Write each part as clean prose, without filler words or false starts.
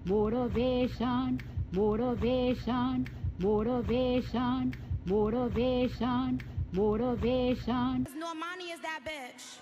motivation, motivation, motivation, motivation, motivation. Normani is that bitch.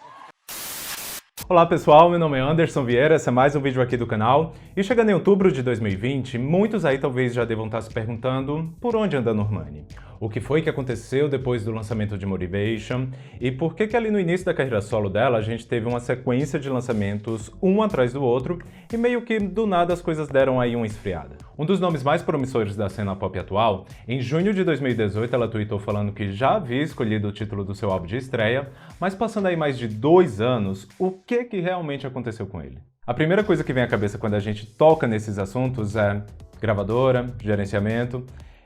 Olá pessoal, meu nome é Anderson Vieira, esse é mais um vídeo aqui do canal. E chegando em outubro de 2020, muitos aí talvez já devam estar se perguntando por onde anda a Normani. O que foi que aconteceu depois do lançamento de Motivation e por que ali no início da carreira solo dela a gente teve uma sequência de lançamentos um atrás do outro e meio que do nada as coisas deram aí uma esfriada. Um dos nomes mais promissores da cena pop atual, em junho de 2018 ela tweetou falando que já havia escolhido o título do seu álbum de estreia, mas passando aí mais de 2 anos, o que realmente aconteceu com ele? A primeira coisa que vem à cabeça quando a gente toca nesses assuntos é gravadora, gerenciamento.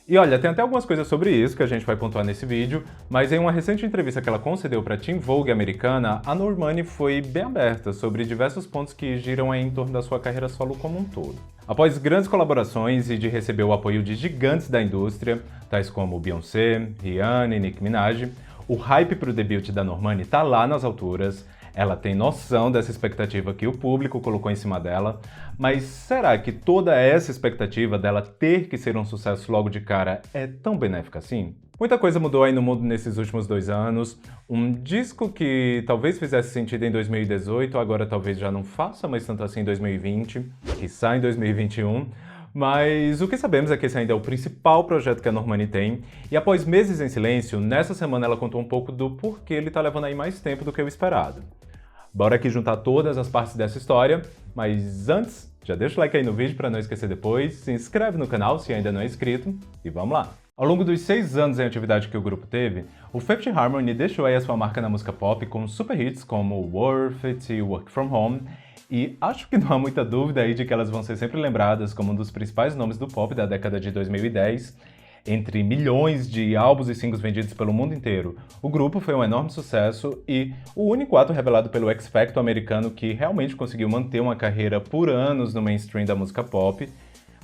E olha, tem até algumas coisas sobre isso que a gente vai pontuar nesse vídeo, mas em uma recente entrevista que ela concedeu para a Teen Vogue americana, a Normani foi bem aberta sobre diversos pontos que giram aí em torno da sua carreira solo como um todo. Após grandes colaborações e de receber o apoio de gigantes da indústria, tais como Beyoncé, Rihanna e Nicki Minaj, o hype para o debut da Normani tá lá nas alturas. Ela tem noção dessa expectativa que o público colocou em cima dela, mas será que toda essa expectativa dela ter que ser um sucesso logo de cara é tão benéfica assim? Muita coisa mudou aí no mundo nesses últimos 2 anos. Um disco que talvez fizesse sentido em 2018, agora talvez já não faça mais tanto assim em 2020, que sai em 2021. Mas o que sabemos é que esse ainda é o principal projeto que a Normani tem, e após meses em silêncio, nessa semana ela contou um pouco do porquê ele tá levando aí mais tempo do que o esperado. Bora aqui juntar todas as partes dessa história, mas antes, já deixa o like aí no vídeo para não esquecer depois, se inscreve no canal se ainda não é inscrito, e vamos lá! Ao longo dos 6 anos em atividade que o grupo teve, o Fifth Harmony deixou aí a sua marca na música pop com super hits como Worth It e Work From Home, e acho que não há muita dúvida aí de que elas vão ser sempre lembradas como um dos principais nomes do pop da década de 2010. Entre milhões de álbuns e singles vendidos pelo mundo inteiro, o grupo foi um enorme sucesso e o único ato revelado pelo X Factor americano que realmente conseguiu manter uma carreira por anos no mainstream da música pop.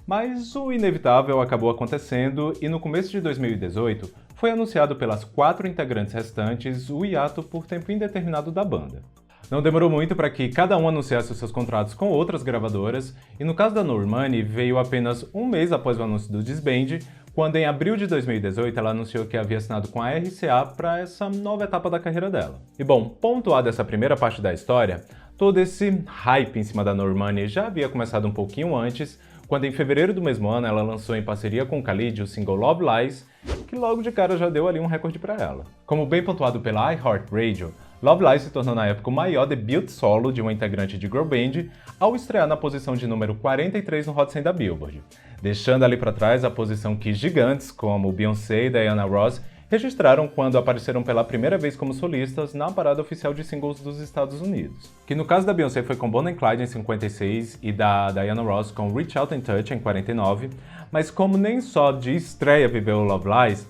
Mas o inevitável acabou acontecendo e no começo de 2018 foi anunciado pelas 4 integrantes restantes o hiato por tempo indeterminado da banda. Não demorou muito para que cada um anunciasse os seus contratos com outras gravadoras, e no caso da Normani veio apenas um mês após o anúncio do disband, quando em abril de 2018 ela anunciou que havia assinado com a RCA para essa nova etapa da carreira dela. E bom, pontuada essa primeira parte da história, todo esse hype em cima da Normani já havia começado um pouquinho antes, quando em fevereiro do mesmo ano ela lançou em parceria com Khalid o single Love Lies, que logo de cara já deu ali um recorde para ela. Como bem pontuado pela iHeartRadio, Love Lies se tornou na época o maior debut solo de uma integrante de girl band ao estrear na posição de número 43 no Hot 100 da Billboard, deixando ali para trás a posição que gigantes como Beyoncé e Diana Ross registraram quando apareceram pela primeira vez como solistas na parada oficial de singles dos Estados Unidos. Que no caso da Beyoncé foi com Bonnie and Clyde em 56 e da Diana Ross com Reach Out and Touch em 49, mas como nem só de estreia viveu Love Lies,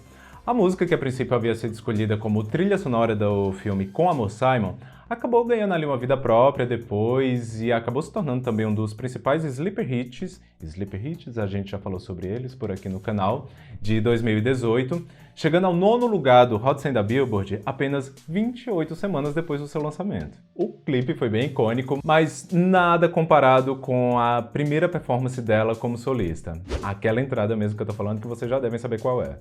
a música que a princípio havia sido escolhida como trilha sonora do filme Com Amor Simon acabou ganhando ali uma vida própria depois e acabou se tornando também um dos principais sleeper hits, a gente já falou sobre eles por aqui no canal, de 2018, chegando ao 9º lugar do Hot 100 da Billboard apenas 28 semanas depois do seu lançamento. O clipe foi bem icônico, mas nada comparado com a primeira performance dela como solista. Aquela entrada mesmo que eu tô falando que vocês já devem saber qual é.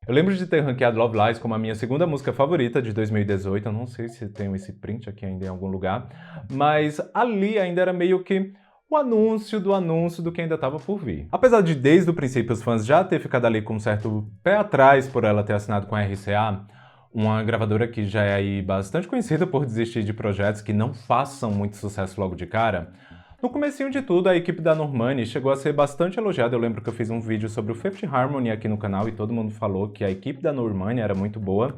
Eu lembro de ter ranqueado Love Lies como a minha segunda música favorita de 2018, eu não sei se tenho esse print aqui ainda em algum lugar, mas ali ainda era meio que o anúncio do que ainda estava por vir. Apesar de desde o princípio os fãs já ter ficado ali com um certo pé atrás por ela ter assinado com a RCA, uma gravadora que já é aí bastante conhecida por desistir de projetos que não façam muito sucesso logo de cara, no comecinho de tudo, a equipe da Normani chegou a ser bastante elogiada. Eu lembro que eu fiz um vídeo sobre o Fifth Harmony aqui no canal e todo mundo falou que a equipe da Normani era muito boa.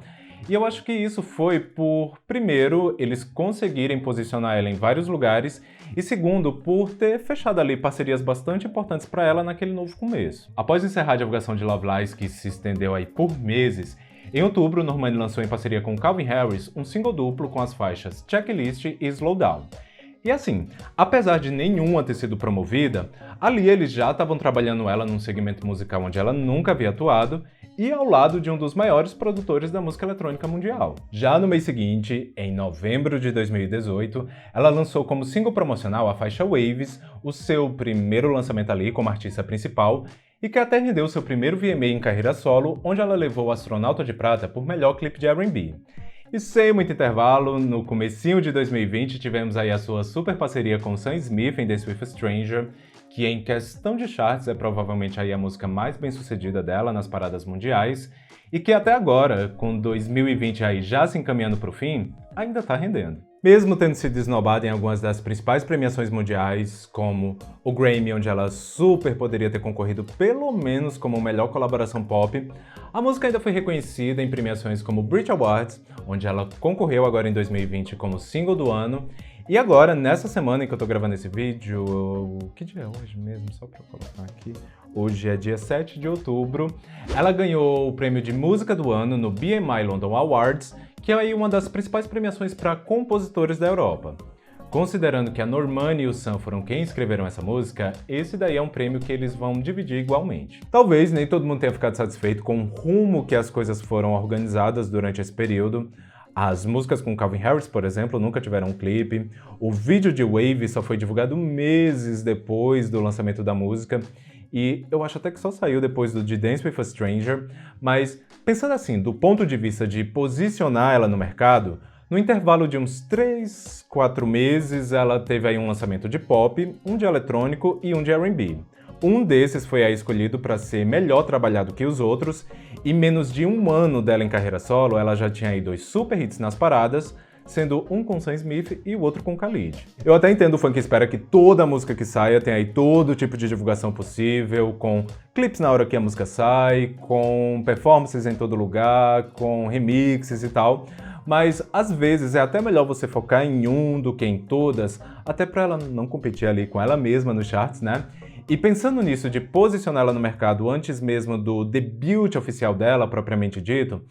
E eu acho que isso foi por, primeiro, eles conseguirem posicionar ela em vários lugares e, segundo, por ter fechado ali parcerias bastante importantes para ela naquele novo começo. Após encerrar a divulgação de Love Lies, que se estendeu aí por meses, em outubro, Normani lançou em parceria com Calvin Harris um single duplo com as faixas Checklist e Slow Down. E assim, apesar de nenhuma ter sido promovida, ali eles já estavam trabalhando ela num segmento musical onde ela nunca havia atuado e ao lado de um dos maiores produtores da música eletrônica mundial. Já no mês seguinte, em novembro de 2018, ela lançou como single promocional a faixa Waves, o seu primeiro lançamento ali como artista principal, e que até rendeu seu primeiro VMA em carreira solo, onde ela levou o Astronauta de Prata por melhor clipe de R&B. E sem muito intervalo, no comecinho de 2020 tivemos aí a sua super parceria com Sam Smith em Dance with a Stranger, que em questão de charts é provavelmente aí a música mais bem sucedida dela nas paradas mundiais, e que até agora, com 2020 aí já se encaminhando para o fim, ainda tá rendendo. Mesmo tendo sido esnobada em algumas das principais premiações mundiais, como o Grammy, onde ela super poderia ter concorrido pelo menos como melhor colaboração pop, a música ainda foi reconhecida em premiações como o Brit Awards, onde ela concorreu agora em 2020 como single do ano, e agora, nessa semana em que eu tô gravando esse vídeo, que dia é hoje mesmo? Só pra eu colocar aqui. Hoje é dia 7 de outubro. Ela ganhou o prêmio de música do ano no BMI London Awards, que é aí uma das principais premiações para compositores da Europa. Considerando que a Normani e o Sam foram quem escreveram essa música, esse daí é um prêmio que eles vão dividir igualmente. Talvez nem todo mundo tenha ficado satisfeito com o rumo que as coisas foram organizadas durante esse período. As músicas com Calvin Harris, por exemplo, nunca tiveram um clipe. O vídeo de Wave só foi divulgado meses depois do lançamento da música. E eu acho até que só saiu depois do de Dance with a Stranger. Mas, pensando assim, do ponto de vista de posicionar ela no mercado, no intervalo de uns 3, 4 meses, ela teve aí um lançamento de pop, um de eletrônico e um de R&B. Um desses foi aí escolhido para ser melhor trabalhado que os outros, e menos de um ano dela em carreira solo, ela já tinha aí 2 super hits nas paradas, sendo um com Sam Smith e o outro com Khalid. Eu até entendo o fã que espera que toda música que saia tenha aí todo tipo de divulgação possível, com clipes na hora que a música sai, com performances em todo lugar, com remixes e tal, mas às vezes é até melhor você focar em um do que em todas, até para ela não competir ali com ela mesma nos charts, né? E pensando nisso de posicionar ela no mercado antes mesmo do debut oficial dela, propriamente dito,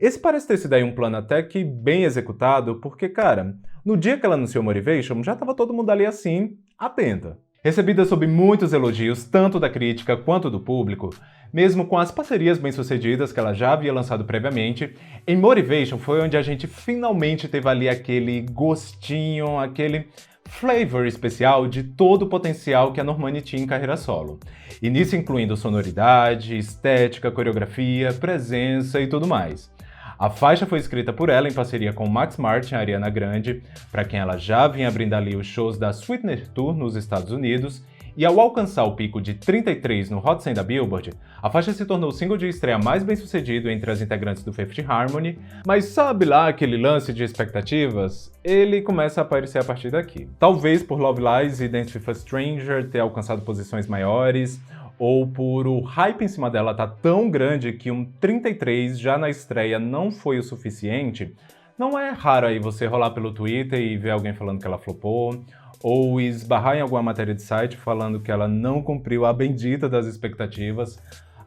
esse parece ter sido aí um plano até que bem executado, porque, cara, no dia que ela anunciou Motivation, já tava todo mundo ali assim, atenta. Recebida sob muitos elogios, tanto da crítica quanto do público, mesmo com as parcerias bem-sucedidas que ela já havia lançado previamente, em Motivation foi onde a gente finalmente teve ali aquele gostinho, aquele flavor especial de todo o potencial que a Normani tinha em carreira solo. E nisso incluindo sonoridade, estética, coreografia, presença e tudo mais. A faixa foi escrita por ela em parceria com Max Martin e Ariana Grande, para quem ela já vinha abrindo ali os shows da Sweetener Tour nos Estados Unidos, e ao alcançar o pico de 33 no Hot 100 da Billboard, a faixa se tornou o single de estreia mais bem-sucedido entre as integrantes do Fifth Harmony, mas sabe lá aquele lance de expectativas? Ele começa a aparecer a partir daqui. Talvez por Love Lies e Dance with a Stranger ter alcançado posições maiores, ou por o hype em cima dela tá tão grande que um 33 já na estreia não foi o suficiente. Não é raro aí você rolar pelo Twitter e ver alguém falando que ela flopou, ou esbarrar em alguma matéria de site falando que ela não cumpriu a bendita das expectativas.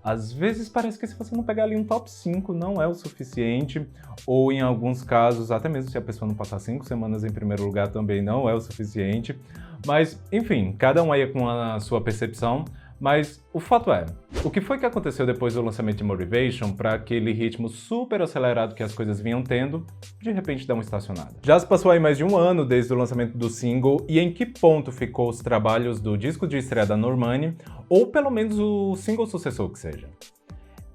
Às vezes parece que se você não pegar ali um top 5 não é o suficiente, ou em alguns casos, até mesmo se a pessoa não passar 5 semanas em primeiro lugar também não é o suficiente. Mas, enfim, cada um aí com a sua percepção. Mas o fato é, o que foi que aconteceu depois do lançamento de Motivation para aquele ritmo super acelerado que as coisas vinham tendo, de repente dar uma estacionada? Já se passou aí mais de um ano desde o lançamento do single, e em que ponto ficou os trabalhos do disco de estreia da Normani, ou pelo menos o single sucessor que seja?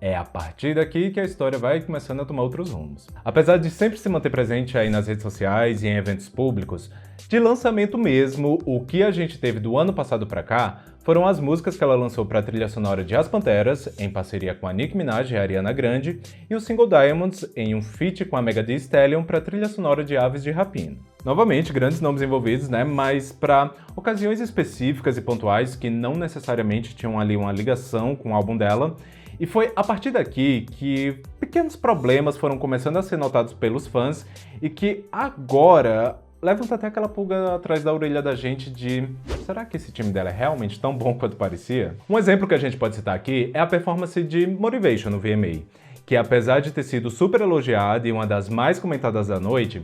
É a partir daqui que a história vai começando a tomar outros rumos. Apesar de sempre se manter presente aí nas redes sociais e em eventos públicos, de lançamento mesmo, o que a gente teve do ano passado pra cá foram as músicas que ela lançou para a trilha sonora de As Panteras, em parceria com a Nicki Minaj e a Ariana Grande, e o single Diamonds, em um feat com a Megan Thee Stallion para a trilha sonora de Aves de Rapina. Novamente, grandes nomes envolvidos, né? Mas para ocasiões específicas e pontuais que não necessariamente tinham ali uma ligação com o álbum dela. E foi a partir daqui que pequenos problemas foram começando a ser notados pelos fãs e que agora levanta até aquela pulga atrás da orelha da gente de será que esse time dela é realmente tão bom quanto parecia? Um exemplo que a gente pode citar aqui é a performance de Motivation no VMA, que apesar de ter sido super elogiada e uma das mais comentadas da noite,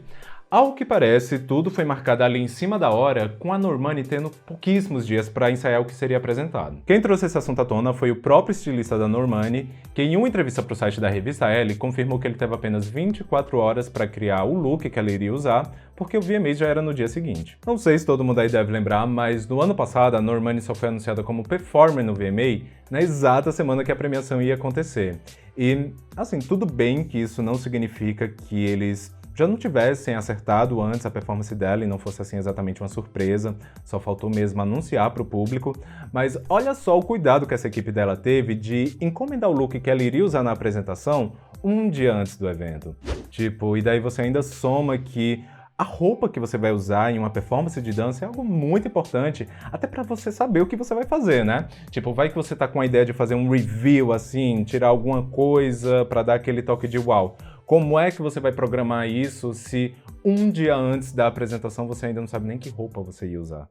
Ao que parece, tudo foi marcado ali em cima da hora, com a Normani tendo pouquíssimos dias para ensaiar o que seria apresentado. Quem trouxe esse assunto à tona foi o próprio estilista da Normani, que em uma entrevista para o site da revista Elle confirmou que ele teve apenas 24 horas para criar o look que ela iria usar, porque o VMA já era no dia seguinte. Não sei se todo mundo aí deve lembrar, mas no ano passado a Normani só foi anunciada como performer no VMA na exata semana que a premiação ia acontecer. E, assim, tudo bem que isso não significa que eles já não tivessem acertado antes a performance dela e não fosse assim exatamente uma surpresa, só faltou mesmo anunciar para o público, mas olha só o cuidado que essa equipe dela teve de encomendar o look que ela iria usar na apresentação um dia antes do evento. Tipo, e daí você ainda soma que a roupa que você vai usar em uma performance de dança é algo muito importante, até para você saber o que você vai fazer, né? Tipo, vai que você tá com a ideia de fazer um review assim, tirar alguma coisa para dar aquele toque de uau. Como é que você vai programar isso se um dia antes da apresentação você ainda não sabe nem que roupa você ia usar?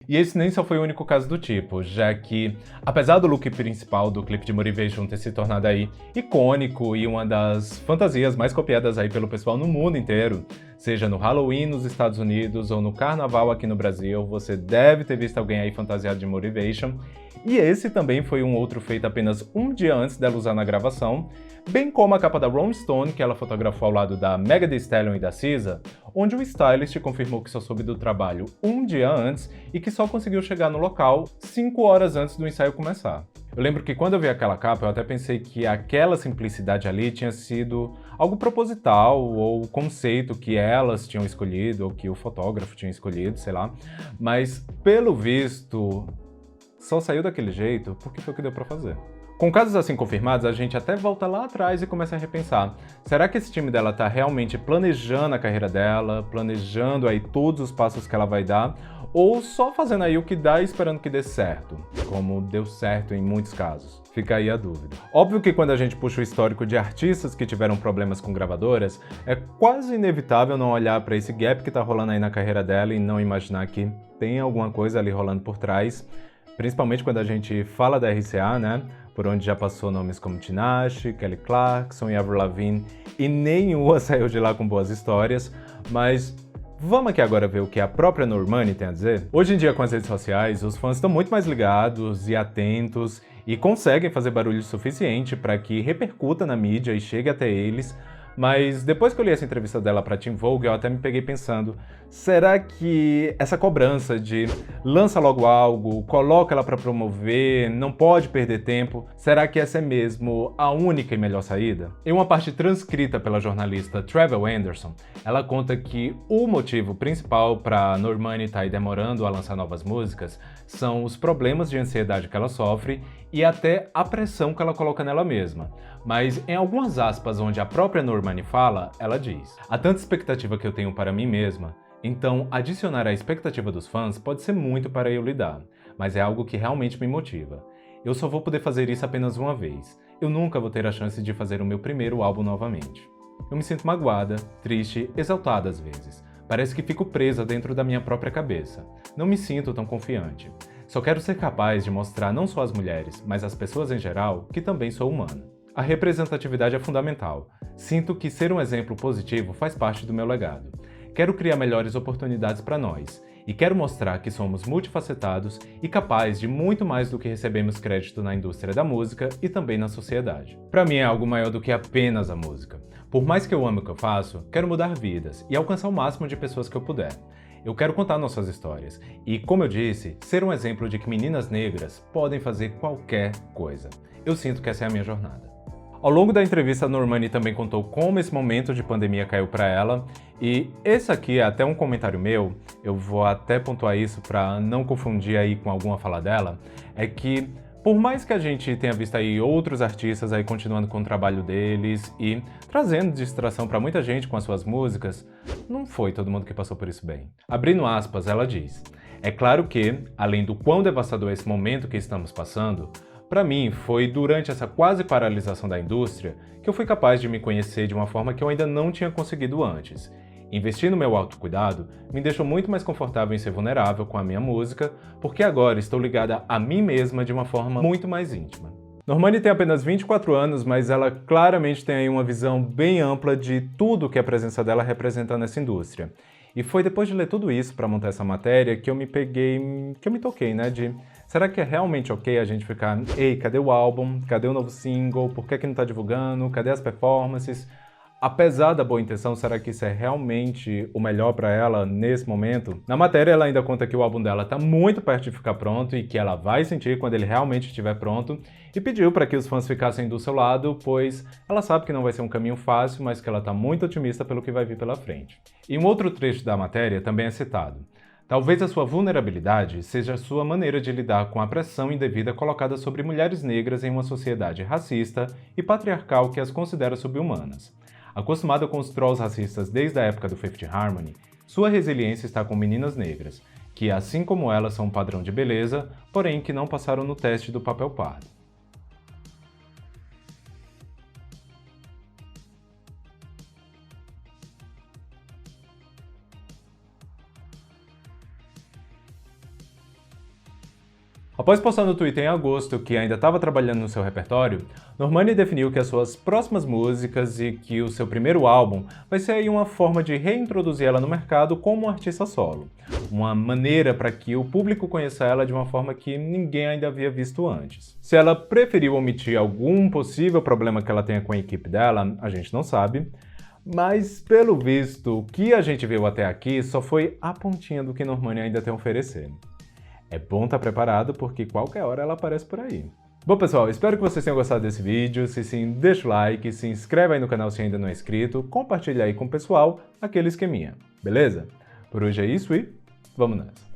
E esse nem só foi o único caso do tipo, já que, apesar do look principal do clipe de Motivation ter se tornado aí icônico e uma das fantasias mais copiadas aí pelo pessoal no mundo inteiro, seja no Halloween nos Estados Unidos ou no Carnaval aqui no Brasil, você deve ter visto alguém aí fantasiado de Motivation. E esse também foi um outro feito apenas um dia antes dela usar na gravação, bem como a capa da Rolling Stone, que ela fotografou ao lado da Megan Thee Stallion e da SZA, onde o stylist confirmou que só soube do trabalho um dia antes e que só conseguiu chegar no local 5 horas antes do ensaio começar. Eu lembro que quando eu vi aquela capa, eu até pensei que aquela simplicidade ali tinha sido algo proposital ou conceito que elas tinham escolhido ou que o fotógrafo tinha escolhido, sei lá, mas pelo visto só saiu daquele jeito porque foi o que deu pra fazer. Com casos assim confirmados, a gente até volta lá atrás e começa a repensar. Será que esse time dela tá realmente planejando a carreira dela, planejando aí todos os passos que ela vai dar, ou só fazendo aí o que dá e esperando que dê certo, como deu certo em muitos casos? Fica aí a dúvida. Óbvio que quando a gente puxa o histórico de artistas que tiveram problemas com gravadoras, é quase inevitável não olhar para esse gap que tá rolando aí na carreira dela e não imaginar que tem alguma coisa ali rolando por trás, principalmente quando a gente fala da RCA, né? Por onde já passou nomes como Tinashe, Kelly Clarkson e Avril Lavigne, e nenhuma saiu de lá com boas histórias, mas vamos aqui agora ver o que a própria Normani tem a dizer? Hoje em dia, com as redes sociais, os fãs estão muito mais ligados e atentos e conseguem fazer barulho suficiente para que repercuta na mídia e chegue até eles. Mas depois que eu li essa entrevista dela para Teen Vogue, eu até me peguei pensando, será que essa cobrança de lança logo algo, coloca ela para promover, não pode perder tempo, será que essa é mesmo a única e melhor saída? Em uma parte transcrita pela jornalista Trevel Anderson, ela conta que o motivo principal para Normani estar aí demorando a lançar novas músicas são os problemas de ansiedade que ela sofre e até a pressão que ela coloca nela mesma. Mas em algumas aspas onde a própria Normani fala, ela diz: há tanta expectativa que eu tenho para mim mesma, então adicionar a expectativa dos fãs pode ser muito para eu lidar, mas é algo que realmente me motiva. Eu só vou poder fazer isso apenas uma vez. Eu nunca vou ter a chance de fazer o meu primeiro álbum novamente. Eu me sinto magoada, triste, exaltada às vezes. Parece que fico presa dentro da minha própria cabeça. Não me sinto tão confiante. Só quero ser capaz de mostrar não só às mulheres, mas às pessoas em geral, que também sou humana. A representatividade é fundamental. Sinto que ser um exemplo positivo faz parte do meu legado. Quero criar melhores oportunidades para nós, e quero mostrar que somos multifacetados e capazes de muito mais do que recebemos crédito na indústria da música e também na sociedade. Para mim é algo maior do que apenas a música. Por mais que eu ame o que eu faço, quero mudar vidas e alcançar o máximo de pessoas que eu puder. Eu quero contar nossas histórias e, como eu disse, ser um exemplo de que meninas negras podem fazer qualquer coisa. Eu sinto que essa é a minha jornada. Ao longo da entrevista, a Normani também contou como esse momento de pandemia caiu para ela, e esse aqui é até um comentário meu, eu vou até pontuar isso para não confundir aí com alguma fala dela, é que por mais que a gente tenha visto aí outros artistas aí continuando com o trabalho deles e trazendo distração para muita gente com as suas músicas, não foi todo mundo que passou por isso bem. Abrindo aspas, ela diz: é claro que, além do quão devastador é esse momento que estamos passando, para mim, foi durante essa quase paralisação da indústria que eu fui capaz de me conhecer de uma forma que eu ainda não tinha conseguido antes. Investir no meu autocuidado me deixou muito mais confortável em ser vulnerável com a minha música, porque agora estou ligada a mim mesma de uma forma muito mais íntima. Normani tem apenas 24 anos, mas ela claramente tem aí uma visão bem ampla de tudo que a presença dela representa nessa indústria. E foi depois de ler tudo isso para montar essa matéria que eu me toquei, né, será que é realmente ok a gente ficar, ei, cadê o álbum? Cadê o novo single? Por que não tá divulgando? Cadê as performances? Apesar da boa intenção, será que isso é realmente o melhor para ela nesse momento? Na matéria, ela ainda conta que o álbum dela está muito perto de ficar pronto e que ela vai sentir quando ele realmente estiver pronto, e pediu para que os fãs ficassem do seu lado, pois ela sabe que não vai ser um caminho fácil, mas que ela está muito otimista pelo que vai vir pela frente. E um outro trecho da matéria também é citado. Talvez a sua vulnerabilidade seja a sua maneira de lidar com a pressão indevida colocada sobre mulheres negras em uma sociedade racista e patriarcal que as considera sub-humanas. Acostumada com os trolls racistas desde a época do Fifth Harmony, sua resiliência está com meninas negras, que assim como ela são um padrão de beleza, porém que não passaram no teste do papel pardo. Após postar no Twitter em agosto que ainda estava trabalhando no seu repertório, Normani definiu que as suas próximas músicas e que o seu primeiro álbum vai ser aí uma forma de reintroduzir ela no mercado como uma artista solo. Uma maneira para que o público conheça ela de uma forma que ninguém ainda havia visto antes. Se ela preferiu omitir algum possível problema que ela tenha com a equipe dela, a gente não sabe. Mas, pelo visto, o que a gente viu até aqui só foi a pontinha do que Normani ainda tem a oferecer. É bom estar preparado porque qualquer hora ela aparece por aí. Bom pessoal, espero que vocês tenham gostado desse vídeo. Se sim, deixa o like, se inscreve aí no canal se ainda não é inscrito, compartilha aí com o pessoal aquele esqueminha, beleza? Por hoje é isso e vamos nessa!